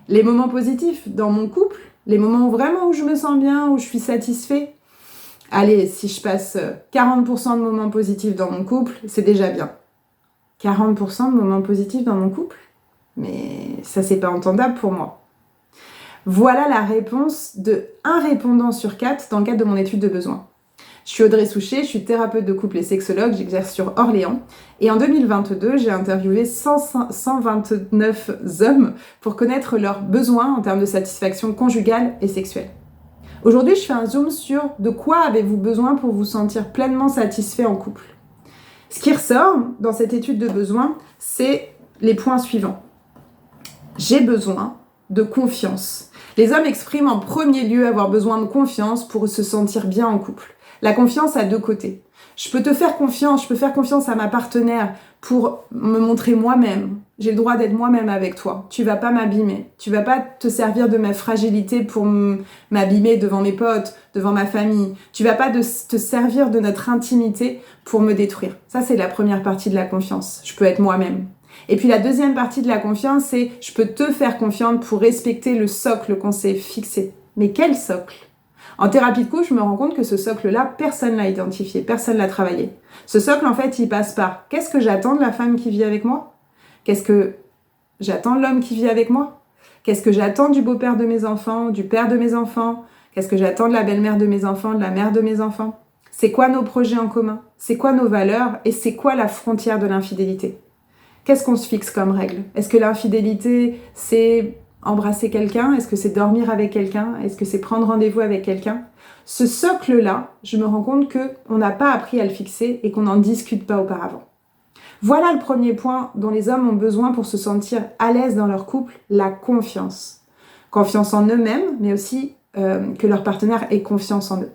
Les moments positifs dans mon couple, les moments vraiment où je me sens bien, où je suis satisfait. Allez, si je passe 40% de moments positifs dans mon couple, c'est déjà bien. 40% de moments positifs dans mon couple? Mais ça, c'est pas entendable pour moi. Voilà la réponse de 1 répondant sur 4 dans le cadre de mon étude de besoin. Je suis Audrey Souchet, je suis thérapeute de couple et sexologue, j'exerce sur Orléans. Et en 2022, j'ai interviewé 129 hommes pour connaître leurs besoins en termes de satisfaction conjugale et sexuelle. Aujourd'hui, je fais un zoom sur de quoi avez-vous besoin pour vous sentir pleinement satisfait en couple. Ce qui ressort dans cette étude de besoin, c'est les points suivants. J'ai besoin de confiance. Les hommes expriment en premier lieu avoir besoin de confiance pour se sentir bien en couple. La confiance a 2 côtés. Je peux te faire confiance, je peux faire confiance à ma partenaire pour me montrer moi-même. J'ai le droit d'être moi-même avec toi. Tu vas pas m'abîmer. Tu vas pas te servir de ma fragilité pour m'abîmer devant mes potes, devant ma famille. Tu vas pas te servir de notre intimité pour me détruire. Ça, c'est la première partie de la confiance. Je peux être moi-même. Et puis la deuxième partie de la confiance, c'est je peux te faire confiance pour respecter le socle qu'on s'est fixé. Mais quel socle ? En thérapie de couple, je me rends compte que ce socle-là, personne l'a identifié, personne l'a travaillé. Ce socle, en fait, il passe par qu'est-ce que j'attends de la femme qui vit avec moi ? Qu'est-ce que j'attends de l'homme qui vit avec moi ? Qu'est-ce que j'attends du beau-père de mes enfants, du père de mes enfants ? Qu'est-ce que j'attends de la belle-mère de mes enfants, de la mère de mes enfants ? C'est quoi nos projets en commun ? C'est quoi nos valeurs ? Et c'est quoi la frontière de l'infidélité ? Qu'est-ce qu'on se fixe comme règle ? Est-ce que l'infidélité, c'est embrasser quelqu'un ? Est-ce que c'est dormir avec quelqu'un ? Est-ce que c'est prendre rendez-vous avec quelqu'un ? Ce socle-là, je me rends compte qu'on n'a pas appris à le fixer et qu'on n'en discute pas auparavant. Voilà le premier point dont les hommes ont besoin pour se sentir à l'aise dans leur couple, la confiance. Confiance en eux-mêmes, mais aussi que leur partenaire ait confiance en eux.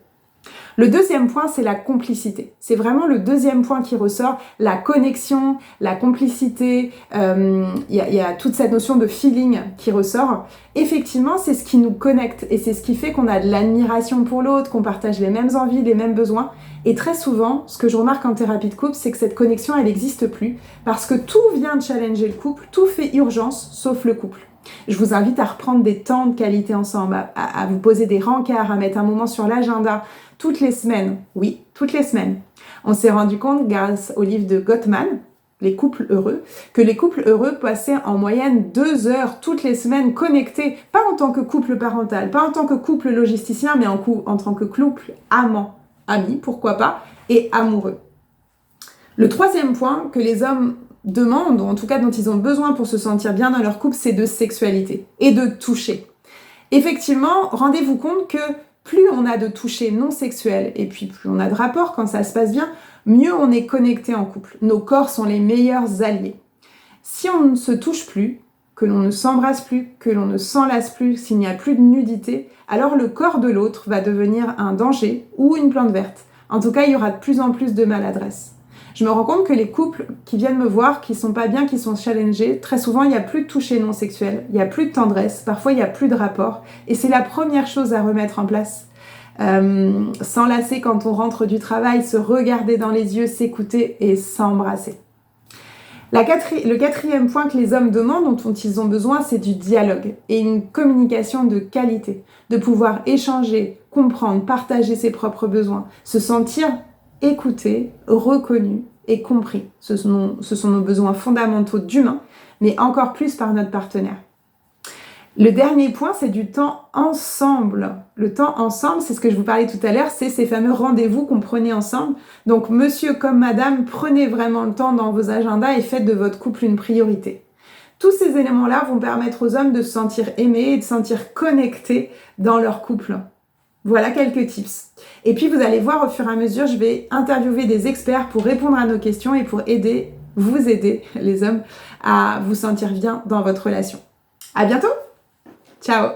Le deuxième point, c'est la complicité. C'est vraiment le deuxième point qui ressort, la connexion, la complicité, y a toute cette notion de feeling qui ressort. Effectivement, c'est ce qui nous connecte et c'est ce qui fait qu'on a de l'admiration pour l'autre, qu'on partage les mêmes envies, les mêmes besoins. Et très souvent, ce que je remarque en thérapie de couple, c'est que cette connexion, elle n'existe plus parce que tout vient challenger le couple, tout fait urgence sauf le couple. Je vous invite à reprendre des temps de qualité ensemble, à vous poser des rencarts, à mettre un moment sur l'agenda, toutes les semaines. Oui, toutes les semaines. On s'est rendu compte, grâce au livre de Gottman, Les couples heureux, que les couples heureux passaient en moyenne 2 heures toutes les semaines connectés, pas en tant que couple parental, pas en tant que couple logisticien, mais en tant que couple amant, ami, pourquoi pas, et amoureux. Le troisième point que les hommes demandent, ou en tout cas dont ils ont besoin pour se sentir bien dans leur couple, c'est de sexualité et de toucher. Effectivement, rendez-vous compte que plus on a de toucher non sexuel et puis plus on a de rapports quand ça se passe bien, mieux on est connecté en couple. Nos corps sont les meilleurs alliés. Si on ne se touche plus, que l'on ne s'embrasse plus, que l'on ne s'enlace plus, s'il n'y a plus de nudité, alors le corps de l'autre va devenir un danger ou une plante verte. En tout cas, il y aura de plus en plus de maladresse. Je me rends compte que les couples qui viennent me voir, qui sont pas bien, qui sont challengés, très souvent, il n'y a plus de toucher non sexuel, il n'y a plus de tendresse, parfois il n'y a plus de rapport. Et c'est la première chose à remettre en place. S'enlacer quand on rentre du travail, se regarder dans les yeux, s'écouter et s'embrasser. Le quatrième point que les hommes demandent, dont ils ont besoin, c'est du dialogue et une communication de qualité, de pouvoir échanger, comprendre, partager ses propres besoins, se sentir écouté, reconnu et compris. Ce sont nos besoins fondamentaux d'humain, mais encore plus par notre partenaire. Le dernier point, c'est du temps ensemble. Le temps ensemble, c'est ce que je vous parlais tout à l'heure, c'est ces fameux rendez-vous qu'on prenait ensemble. Donc, monsieur comme madame, prenez vraiment le temps dans vos agendas et faites de votre couple une priorité. Tous ces éléments-là vont permettre aux hommes de se sentir aimés et de se sentir connectés dans leur couple. Voilà quelques tips. Et puis, vous allez voir, au fur et à mesure, je vais interviewer des experts pour répondre à nos questions et pour vous aider, les hommes, à vous sentir bien dans votre relation. À bientôt! Ciao!